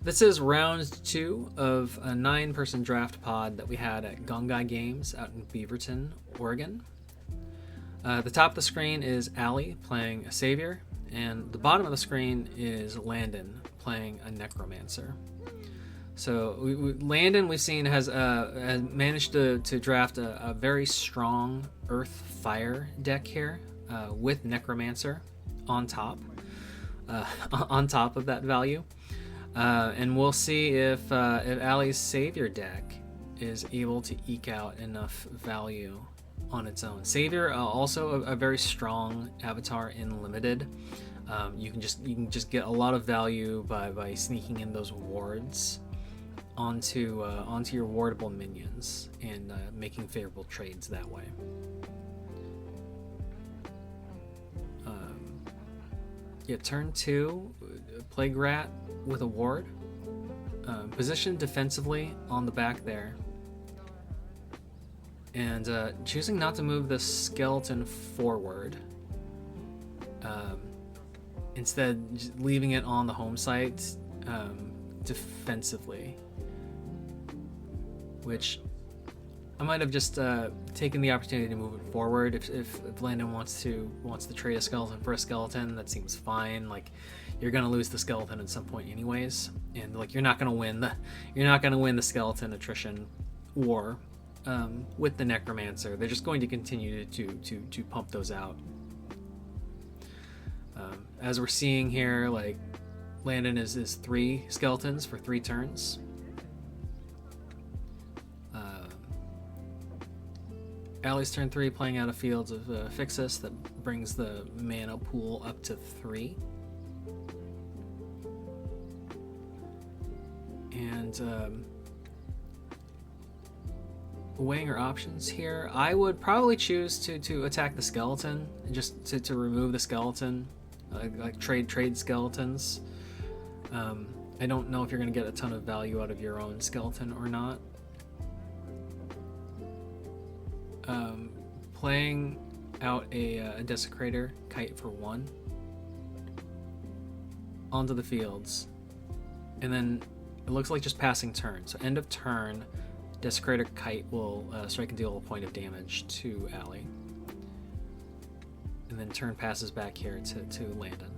This is round 2 of a 9-person draft pod that we had at Gongaii Games out in Beaverton, Oregon. At the top of the screen is Allie playing a Savior, and the bottom of the screen is Landon playing a Necromancer. So Landon, we've seen, has managed to draft a very strong Earth-Fire deck here with Necromancer on top of that value. And we'll see if Allie's Savior deck is able to eke out enough value on its own. Savior, also a very strong avatar in Limited. You can just get a lot of value by sneaking in those wards onto your wardable minions and making favorable trades that way. Turn 2, Plague Rat with a ward, positioned defensively on the back there, and choosing not to move the skeleton forward. Instead, just leaving it on the home site defensively, which I might have just taken the opportunity to move it forward. If Landon wants to trade a skeleton for a skeleton, that seems fine. Like, you're gonna lose the skeleton at some point anyways, and like you're not gonna win the skeleton attrition war with the Necromancer. They're just going to continue to pump those out. As we're seeing here, like, Landon is 3 skeletons for 3 turns. Allie's turn 3, playing out of Fields of Fixus that brings the mana pool up to 3. And weighing her options here, I would probably choose to attack the skeleton, just to remove the skeleton, like trade skeletons. I don't know if you're going to get a ton of value out of your own skeleton or not. Playing out a Desecrator Kite for 1 onto the fields, and then it looks like just passing turn. So end of turn, Desecrator Kite will strike and deal a point of damage to Allie, and then turn passes back here to Landon.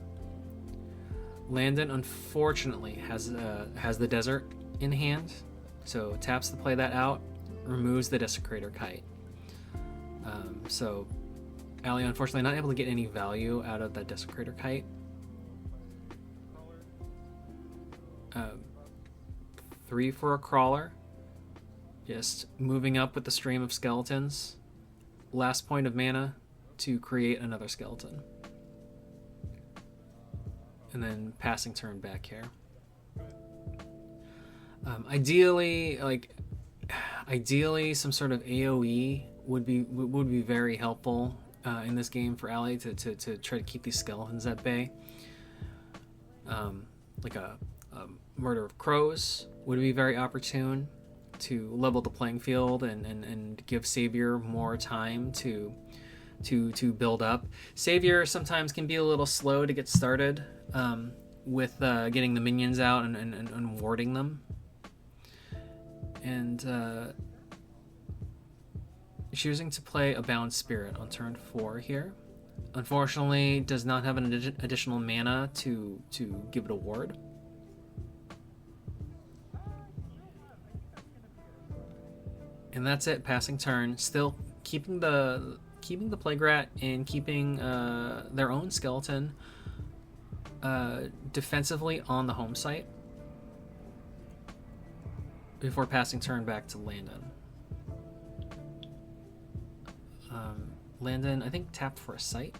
Landon unfortunately has the desert in hand, so taps to play that out, removes the Desecrator Kite. So Allie unfortunately not able to get any value out of that Desecrator Kite. 3 for a crawler, just moving up with the stream of skeletons. Last point of mana to create another skeleton, and then passing turn back here. Ideally, some sort of AoE would be very helpful in this game for Allie to try to keep these skeletons at bay. Like a Murder of Crows would be very opportune to level the playing field and give Savior more time to build up. Savior sometimes can be a little slow to get started with getting the minions out and warding them. And choosing to play a Bound Spirit on turn 4 here. Unfortunately, does not have an additional mana to give it a ward. And that's it, passing turn. Still keeping the Plague Rat and keeping their own skeleton defensively on the home site before passing turn back to Landon. Landon, I think, tapped for a site.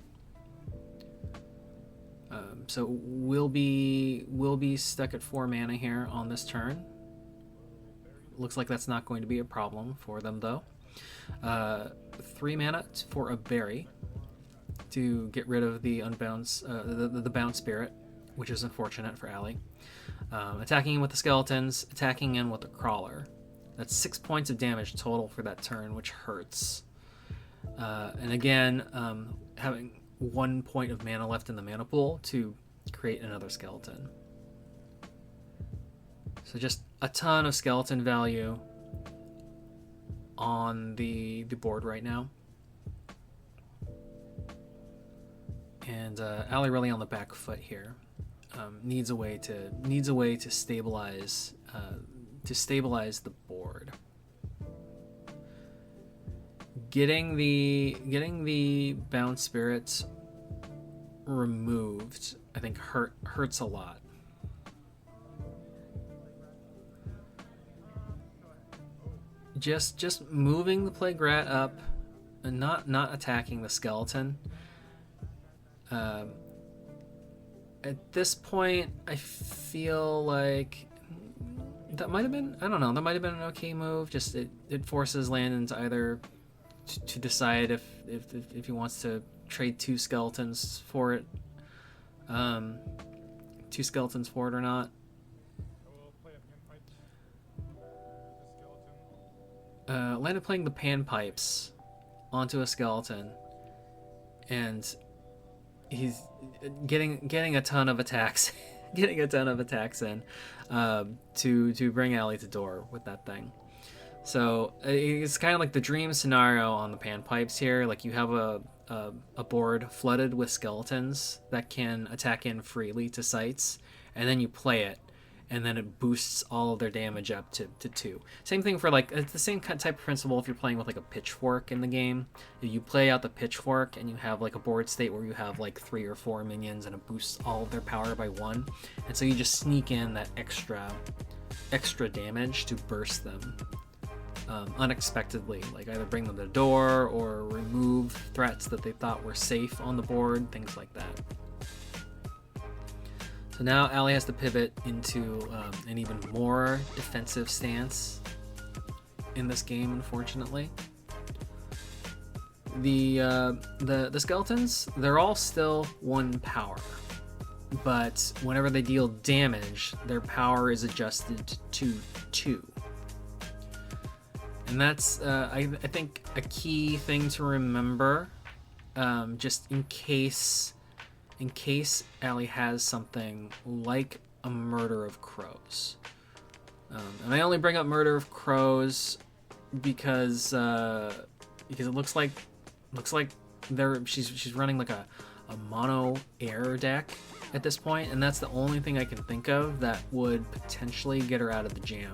So we'll be stuck at 4 mana here on this turn. Looks like that's not going to be a problem for them, though. 3 mana for a berry to get rid of the the Bound Spirit, which is unfortunate for Allie. Attacking in with the skeletons, attacking in with the crawler. That's 6 points of damage total for that turn, which hurts. And again, having 1 point of mana left in the mana pool to create another skeleton. So just a ton of skeleton value on the board right now. And Allie really on the back foot here. Needs a way to stabilize the board. Getting the bound spirits removed, I think hurts a lot. Just moving the plague rat up and not attacking the skeleton. At this point, I feel like that might have been, I don't know, that might have been an okay move. Just it forces Landon to either to decide if he wants to trade two skeletons for it, or not. Landon playing the panpipes onto a skeleton, and he's getting a ton of attacks, in to bring Allie to door with that thing. So it's kind of like the dream scenario on the panpipes here. Like you have a board flooded with skeletons that can attack in freely to sites, and then you play it, and then it boosts all of their damage up to 2. Same thing for like, it's the same type of principle if you're playing with like a pitchfork in the game. You play out the pitchfork and you have like a board state where you have like 3 or 4 minions and it boosts all of their power by 1. And so you just sneak in that extra damage to burst them unexpectedly, like either bring them to the door or remove threats that they thought were safe on the board, things like that. So now Allie has to pivot into an even more defensive stance in this game, unfortunately. The skeletons, they're all still 1 power, but whenever they deal damage, their power is adjusted to 2. And that's, I think, a key thing to remember, just in case Allie has something like a Murder of Crows. And I only bring up Murder of Crows because it looks like she's running like a mono air deck at this point, and that's the only thing I can think of that would potentially get her out of the jam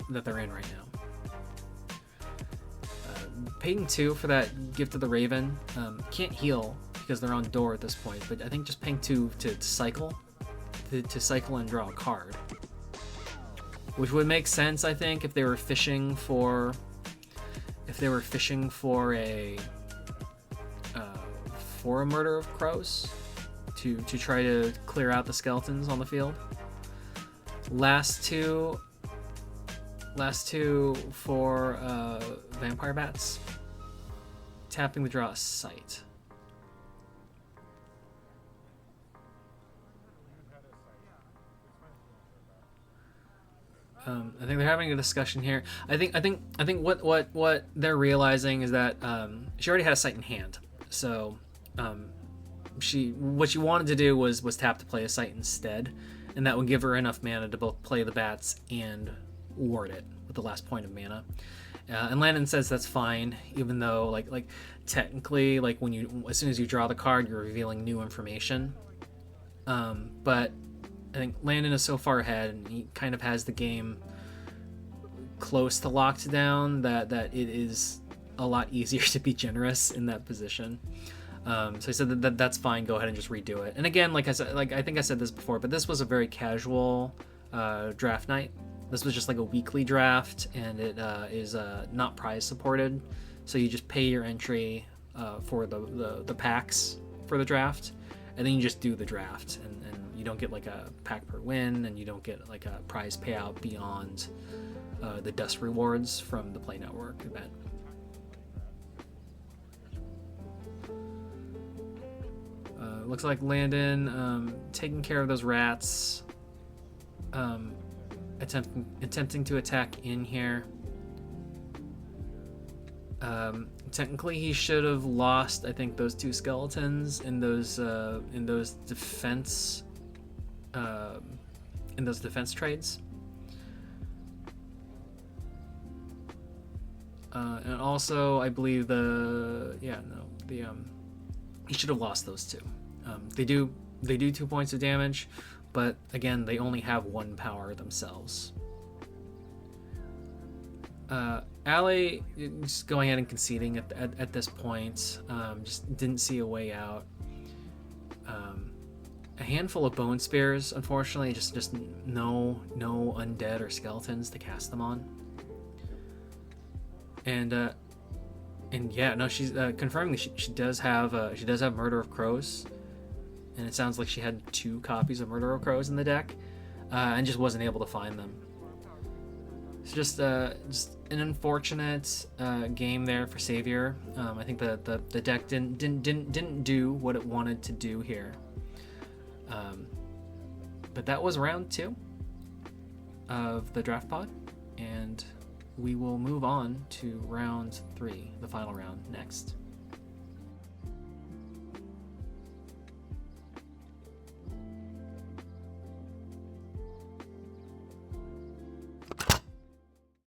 that they're in right now. Paying 2 for that Gift of the Raven. Can't heal because they're on door at this point, but I think just paying 2 to cycle and draw a card, which would make sense, I think, if they were fishing for a Murder of Crows to try to clear out the skeletons on the field. Last two for Vampire Bats. Tapping to draw a sight. I think they're having a discussion here. I think what they're realizing is that she already had a sight in hand. So what she wanted to do was tap to play a sight instead, and that would give her enough mana to both play the bats and ward it with the last point of mana. And Landon says that's fine, even though like technically, like as soon as you draw the card, you're revealing new information. But I think Landon is so far ahead, and he kind of has the game close to locked down that it is a lot easier to be generous in that position. So he said that's fine. Go ahead and just redo it. And again, like I said, I think I said this before, but this was a very casual draft night. This was just like a weekly draft, and it is not prize supported. So you just pay your entry for the packs for the draft, and then you just do the draft, and you don't get like a pack per win, and you don't get like a prize payout beyond the dust rewards from the Play Network event. Looks like Landon taking care of those rats, attempting to attack in here. Technically, he should have lost, I think, those 2 skeletons in those defense in those defense trades. And also, I believe he should have lost those two. They do 2 points of damage, but again, they only have 1 power themselves. Allie just going ahead and conceding at this point. Just didn't see a way out. A handful of bone spears, unfortunately, just no undead or skeletons to cast them on. And yeah, no, she's confirming that she does have Murder of Crows, and it sounds like she had 2 copies of Murder of Crows in the deck, and just wasn't able to find them. So just an unfortunate game there for Savior. I think the deck didn't do what it wanted to do here. But that was round 2 of the draft pod, and we will move on to round 3, the final round, next.